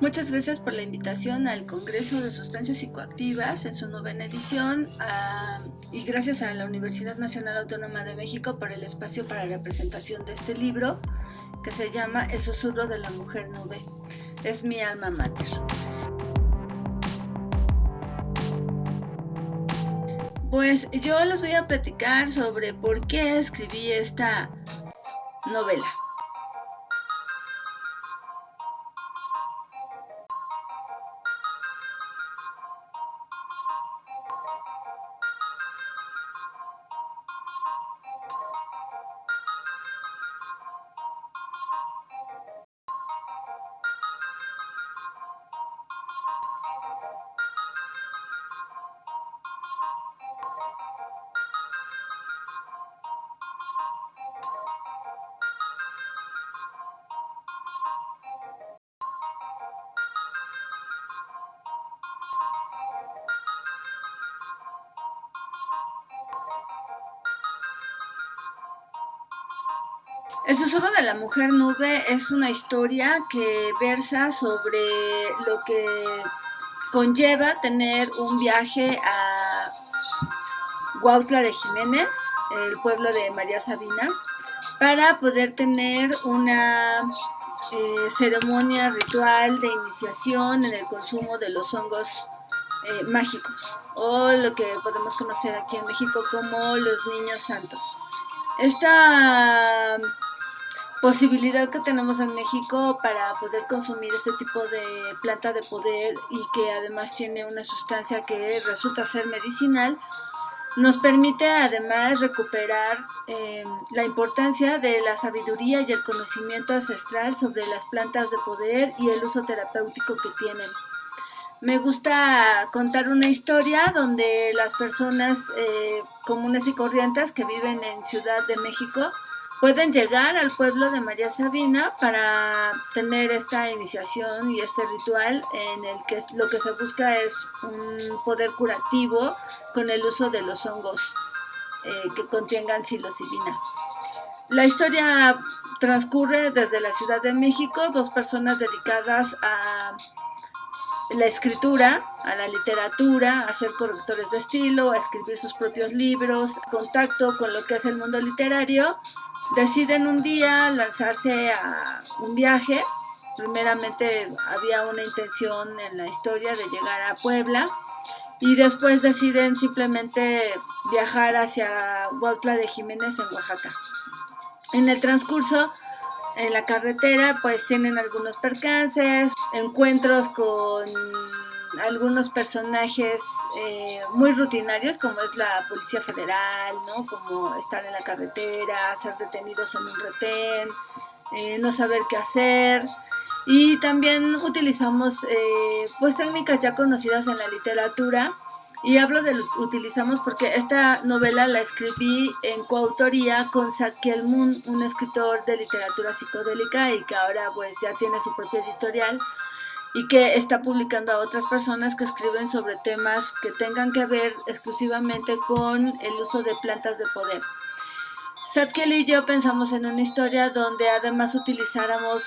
Muchas gracias por la invitación al Congreso de Sustancias Psicoactivas en su 9ª edición y gracias a la Universidad Nacional Autónoma de México por el espacio para la presentación de este libro que se llama El susurro de la mujer nube. Es mi alma mater. Pues yo les voy a platicar sobre por qué escribí esta novela. El susurro de la mujer nube es una historia que versa sobre lo que conlleva tener un viaje a Huautla de Jiménez, el pueblo de María Sabina, para poder tener una ceremonia ritual de iniciación en el consumo de los hongos mágicos, o lo que podemos conocer aquí en México como los niños santos. Esta posibilidad que tenemos en México para poder consumir este tipo de planta de poder y que además tiene una sustancia que resulta ser medicinal, nos permite además recuperar la importancia de la sabiduría y el conocimiento ancestral sobre las plantas de poder y el uso terapéutico que tienen. Me gusta contar una historia donde las personas comunes y corrientes que viven en Ciudad de México pueden llegar al pueblo de María Sabina para tener esta iniciación y este ritual en el que lo que se busca es un poder curativo con el uso de los hongos que contengan psilocibina. La historia transcurre desde la Ciudad de México, dos personas dedicadas a la escritura, a la literatura, a ser correctores de estilo, a escribir sus propios libros, contacto con lo que es el mundo literario, deciden un día lanzarse a un viaje. Primeramente había una intención en la historia de llegar a Puebla y después deciden simplemente viajar hacia Huautla de Jiménez en Oaxaca. En el transcurso, en la carretera, pues tienen algunos percances, encuentros con algunos personajes muy rutinarios, como es la Policía Federal, ¿no? Como estar en la carretera, ser detenidos en un retén, no saber qué hacer. Y también utilizamos pues técnicas ya conocidas en la literatura. Y hablo de utilizamos porque esta novela la escribí en coautoría con Zadkiel Moon, un escritor de literatura psicodélica y que ahora pues ya tiene su propia editorial y que está publicando a otras personas que escriben sobre temas que tengan que ver exclusivamente con el uso de plantas de poder. Zadkiel y yo pensamos en una historia donde además utilizáramos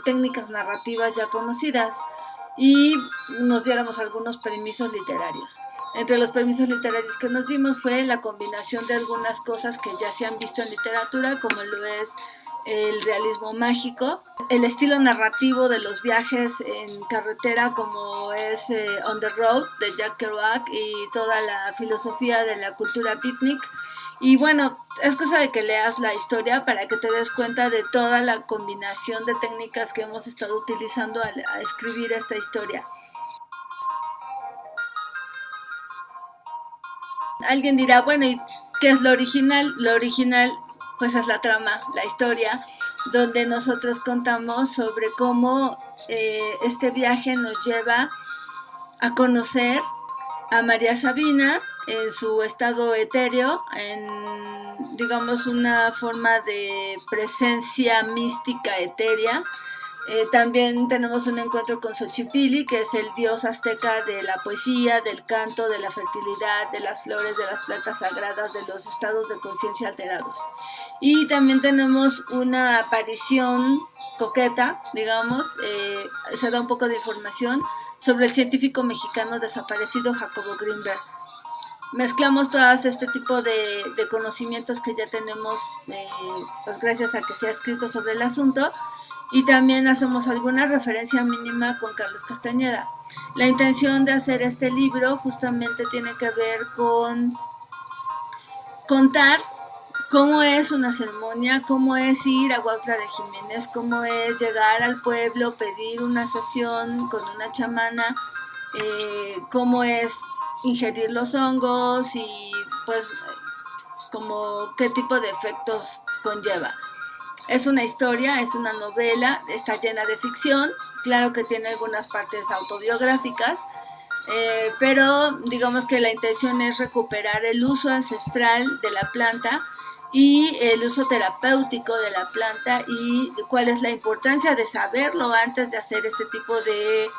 técnicas narrativas ya conocidas y nos diéramos algunos permisos literarios. Entre los permisos literarios que nos dimos fue la combinación de algunas cosas que ya se han visto en literatura, como lo es el realismo mágico, el estilo narrativo de los viajes en carretera, como es On the Road de Jack Kerouac, y toda la filosofía de la cultura beatnik. Y bueno, es cosa de que leas la historia para que te des cuenta de toda la combinación de técnicas que hemos estado utilizando al escribir esta historia. Alguien dirá, bueno, ¿y qué es lo original? Lo original, pues es la trama, la historia, donde nosotros contamos sobre cómo este viaje nos lleva a conocer a María Sabina en su estado etéreo, en digamos una forma de presencia mística etérea, También tenemos un encuentro con Xochipilli, que es el dios azteca de la poesía, del canto, de la fertilidad, de las flores, de las plantas sagradas, de los estados de conciencia alterados. Y también tenemos una aparición coqueta, digamos, se da un poco de información sobre el científico mexicano desaparecido Jacobo Greenberg. Mezclamos todas este tipo de conocimientos que ya tenemos, pues gracias a que se ha escrito sobre el asunto, y también hacemos alguna referencia mínima con Carlos Castañeda. La intención de hacer este libro justamente tiene que ver con contar cómo es una ceremonia, cómo es ir a Huautla de Jiménez, cómo es llegar al pueblo, pedir una sesión con una chamana, cómo es ingerir los hongos y pues como qué tipo de efectos conlleva. Es una historia, es una novela, está llena de ficción, claro que tiene algunas partes autobiográficas, pero digamos que la intención es recuperar el uso ancestral de la planta y el uso terapéutico de la planta y cuál es la importancia de saberlo antes de hacer este tipo de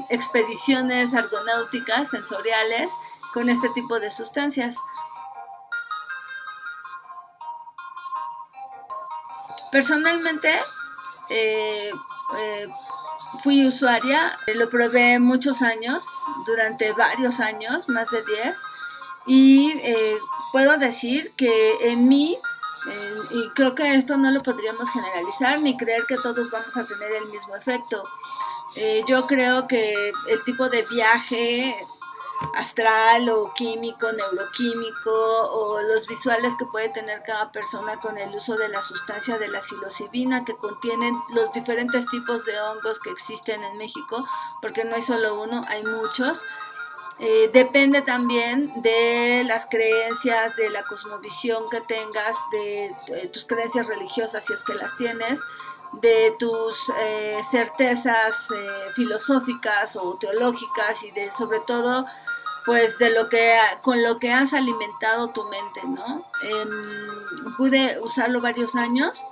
expediciones argonáuticas sensoriales con este tipo de sustancias. Personalmente, eh, eh, fui usuaria, lo probé muchos años, durante varios años, más de 10, y puedo decir que en mí, y creo que esto no lo podríamos generalizar ni creer que todos vamos a tener el mismo efecto. Yo creo que el tipo de viaje astral o químico, neuroquímico, o los visuales que puede tener cada persona con el uso de la sustancia de la psilocibina, que contienen los diferentes tipos de hongos que existen en México, porque no hay solo uno, hay muchos. Depende también de las creencias, de la cosmovisión que tengas, de tus creencias religiosas, si es que las tienes, de tus certezas filosóficas o teológicas y de sobre todo pues de lo que con lo que has alimentado tu mente, ¿no? Pude usarlo varios años,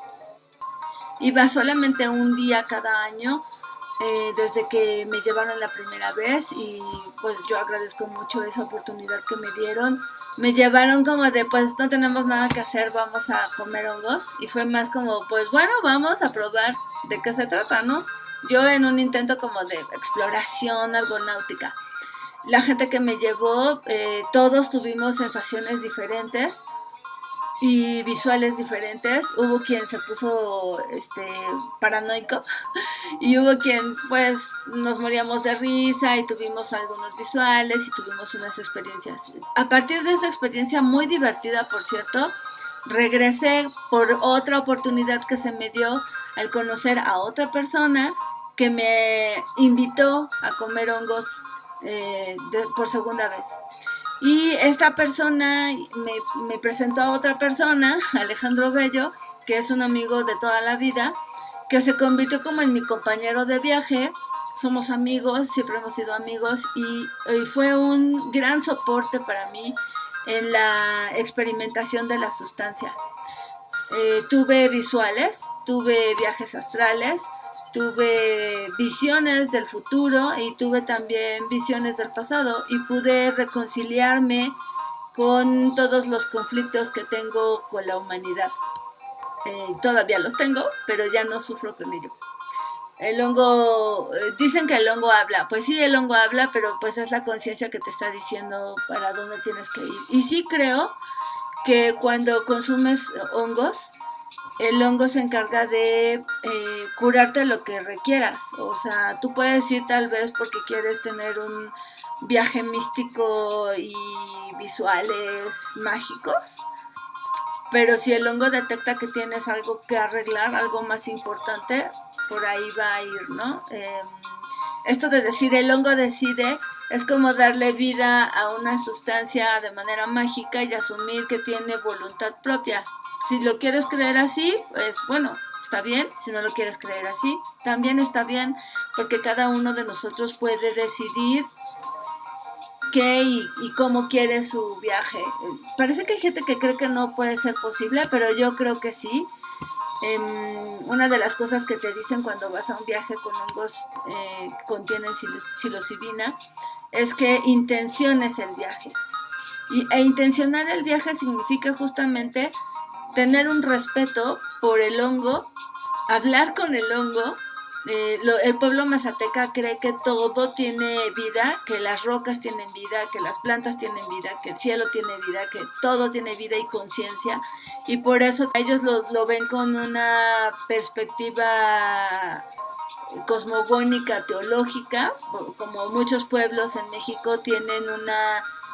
iba solamente un día cada año, desde que me llevaron la primera vez y pues yo agradezco mucho esa oportunidad que me dieron. Me llevaron como de pues no tenemos nada que hacer, vamos a comer hongos, y fue más como pues bueno, vamos a probar de qué se trata, ¿no? Yo en un intento como de exploración argonáutica. La gente que me llevó, todos tuvimos sensaciones diferentes y visuales diferentes. Hubo quien se puso paranoico y hubo quien pues nos moríamos de risa y tuvimos algunos visuales y tuvimos unas experiencias. A partir de esa experiencia muy divertida, por cierto, regresé por otra oportunidad que se me dio al conocer a otra persona que me invitó a comer hongos por segunda vez. Y esta persona me presentó a otra persona, Alejandro Bello, que es un amigo de toda la vida, que se convirtió como en mi compañero de viaje. Somos amigos, siempre hemos sido amigos y fue un gran soporte para mí en la experimentación de la sustancia. Tuve visuales, tuve viajes astrales, tuve visiones del futuro y tuve también visiones del pasado y pude reconciliarme con todos los conflictos que tengo con la humanidad. Todavía los tengo, pero ya no sufro con ello. El hongo, dicen que el hongo habla, pues sí, el hongo habla, pero pues es la conciencia que te está diciendo para dónde tienes que ir. Y sí creo que cuando consumes hongos, el hongo se encarga de curarte lo que requieras. O sea, tú puedes ir tal vez porque quieres tener un viaje místico y visuales mágicos, pero si el hongo detecta que tienes algo que arreglar, algo más importante, por ahí va a ir, ¿no? Esto de decir el hongo decide es como darle vida a una sustancia de manera mágica y asumir que tiene voluntad propia. Si lo quieres creer así, pues bueno, está bien. Si no lo quieres creer así, también está bien, porque cada uno de nosotros puede decidir qué y cómo quiere su viaje. Parece que hay gente que cree que no puede ser posible, pero yo creo que sí. Una de las cosas que te dicen cuando vas a un viaje con hongos que contienen psilocibina es que intenciones el viaje. E intencionar el viaje significa justamente tener un respeto por el hongo, hablar con el hongo. El pueblo mazateca cree que todo tiene vida, que las rocas tienen vida, que las plantas tienen vida, que el cielo tiene vida, que todo tiene vida y conciencia, y por eso ellos lo ven con una perspectiva cosmogónica, teológica, como muchos pueblos en México tienen un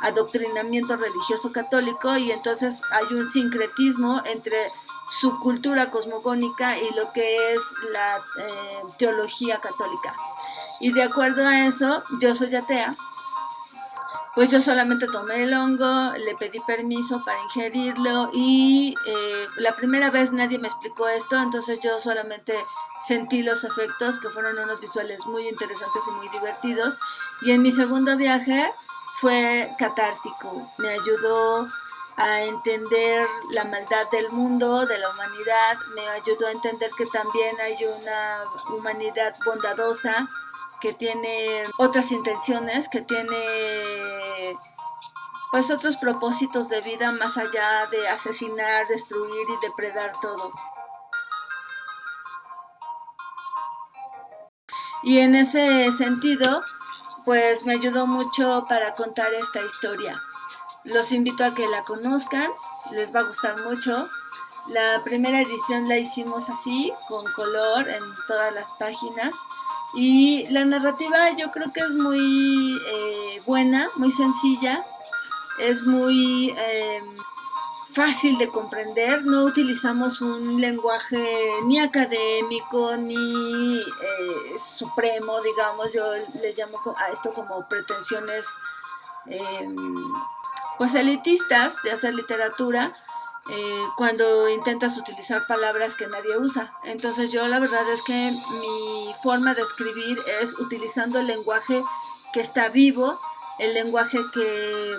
adoctrinamiento religioso católico, y entonces hay un sincretismo entre su cultura cosmogónica y lo que es la teología católica. Y de acuerdo a eso, yo soy atea, pues yo solamente tomé el hongo, le pedí permiso para ingerirlo, y la primera vez nadie me explicó esto, entonces yo solamente sentí los efectos, que fueron unos visuales muy interesantes y muy divertidos. Y en mi segundo viaje fue catártico, me ayudó a entender la maldad del mundo, de la humanidad, me ayudó a entender que también hay una humanidad bondadosa, que tiene otras intenciones, que tiene pues otros propósitos de vida más allá de asesinar, destruir y depredar todo. Y en ese sentido, pues me ayudó mucho para contar esta historia. Los invito a que la conozcan, les va a gustar mucho. La primera edición la hicimos así, con color en todas las páginas. Y la narrativa yo creo que es muy buena, muy sencilla, es muy fácil de comprender. No utilizamos un lenguaje ni académico ni supremo, digamos. Yo le llamo a esto como pretensiones pues elitistas de hacer literatura, cuando intentas utilizar palabras que nadie usa. Entonces yo la verdad es que mi forma de escribir es utilizando el lenguaje que está vivo, el lenguaje que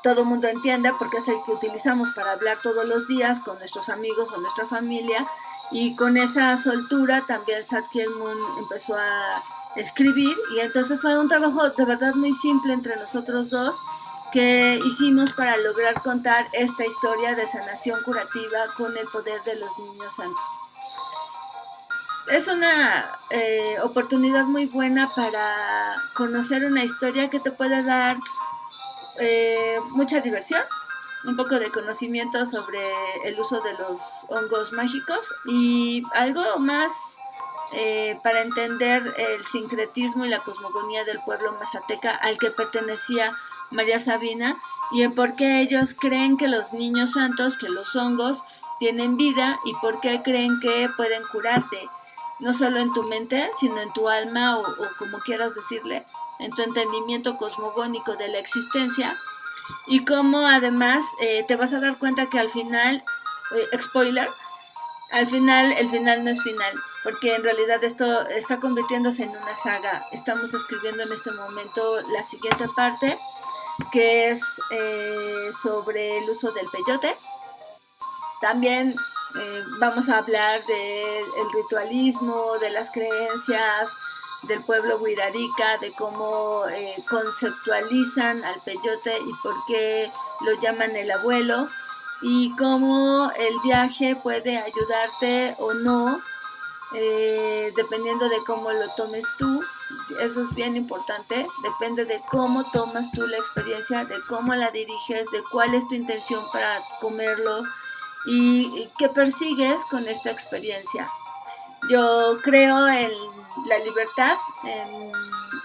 todo mundo entiende, porque es el que utilizamos para hablar todos los días con nuestros amigos o nuestra familia. Y con esa soltura también Saad-Hien Moon empezó a escribir, y entonces fue un trabajo de verdad muy simple entre nosotros dos que hicimos para lograr contar esta historia de sanación curativa con el poder de los niños santos. Es una oportunidad muy buena para conocer una historia que te puede dar mucha diversión, un poco de conocimiento sobre el uso de los hongos mágicos, y algo más para entender el sincretismo y la cosmogonía del pueblo mazateca al que pertenecía María Sabina, y en por qué ellos creen que los niños santos, que los hongos tienen vida, y por qué creen que pueden curarte, no solo en tu mente, sino en tu alma, o como quieras decirle, en tu entendimiento cosmogónico de la existencia. Y cómo además te vas a dar cuenta que al final, spoiler, al final el final no es final, porque en realidad esto está convirtiéndose en una saga. Estamos escribiendo en este momento la siguiente parte, que es sobre el uso del peyote. También vamos a hablar del ritualismo, de las creencias del pueblo Huirarica, de cómo conceptualizan al peyote y por qué lo llaman el abuelo, y cómo el viaje puede ayudarte o no, dependiendo de cómo lo tomes tú. Eso es bien importante, depende de cómo tomas tú la experiencia, de cómo la diriges, de cuál es tu intención para comerlo y qué persigues con esta experiencia. Yo creo en la libertad, en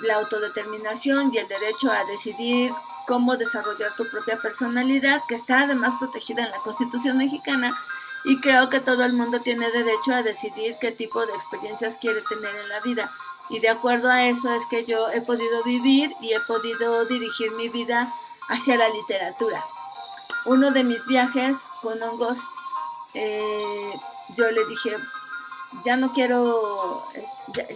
la autodeterminación y el derecho a decidir cómo desarrollar tu propia personalidad, que está además protegida en la Constitución mexicana, y creo que todo el mundo tiene derecho a decidir qué tipo de experiencias quiere tener en la vida. Y de acuerdo a eso es que yo he podido vivir y he podido dirigir mi vida hacia la literatura. Uno de mis viajes con hongos, yo le dije, ya no quiero,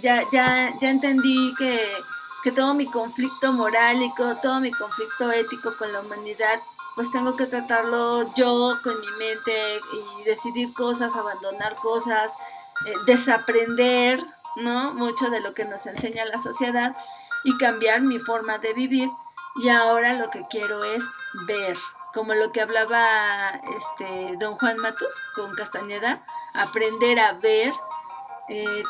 ya entendí que todo mi conflicto moral y todo mi conflicto ético con la humanidad pues tengo que tratarlo yo con mi mente y decidir cosas, abandonar cosas, desaprender, ¿no? Mucho de lo que nos enseña la sociedad y cambiar mi forma de vivir. Y ahora lo que quiero es ver, como lo que hablaba don Juan Matus con Castañeda, aprender a ver.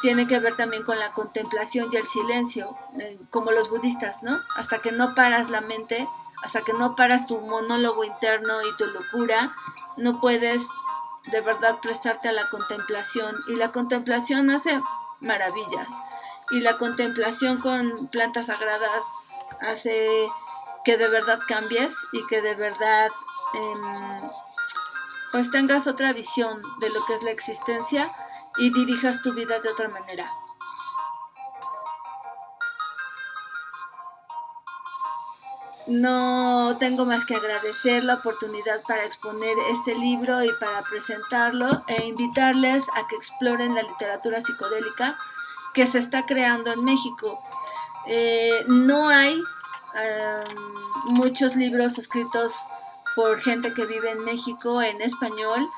Tiene que ver también con la contemplación y el silencio, como los budistas, ¿no? Hasta que no paras la mente, hasta que no paras tu monólogo interno y tu locura, no puedes de verdad prestarte a la contemplación. Y la contemplación hace maravillas. Y la contemplación con plantas sagradas hace que de verdad cambies y que de verdad pues tengas otra visión de lo que es la existencia y dirijas tu vida de otra manera. No tengo más que agradecer la oportunidad para exponer este libro y para presentarlo e invitarles a que exploren la literatura psicodélica que se está creando en México. No hay muchos libros escritos por gente que vive en México en español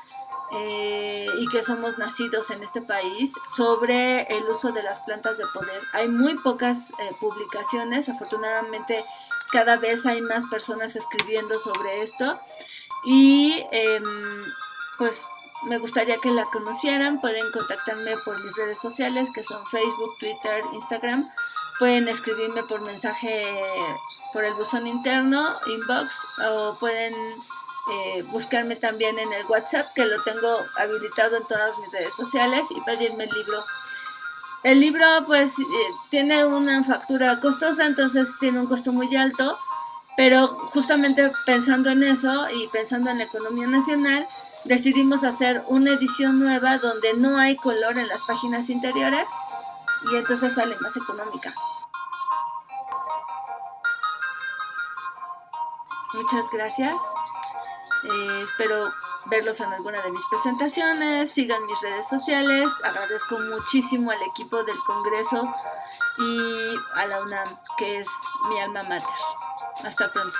y que somos nacidos en este país sobre el uso de las plantas de poder. Hay muy pocas publicaciones, afortunadamente cada vez hay más personas escribiendo sobre esto y pues me gustaría que la conocieran. Pueden contactarme por mis redes sociales que son Facebook, Twitter, Instagram. Pueden escribirme por mensaje por el buzón interno, inbox, o pueden buscarme también en el WhatsApp, que lo tengo habilitado en todas mis redes sociales, y pedirme el libro. El libro pues tiene una factura costosa, entonces tiene un costo muy alto, pero justamente pensando en eso y pensando en la economía nacional, decidimos hacer una edición nueva donde no hay color en las páginas interiores y entonces sale más económica. Muchas gracias. Espero verlos en alguna de mis presentaciones. Sigan mis redes sociales. Agradezco muchísimo al equipo del Congreso y a la UNAM, que es mi alma mater. Hasta pronto.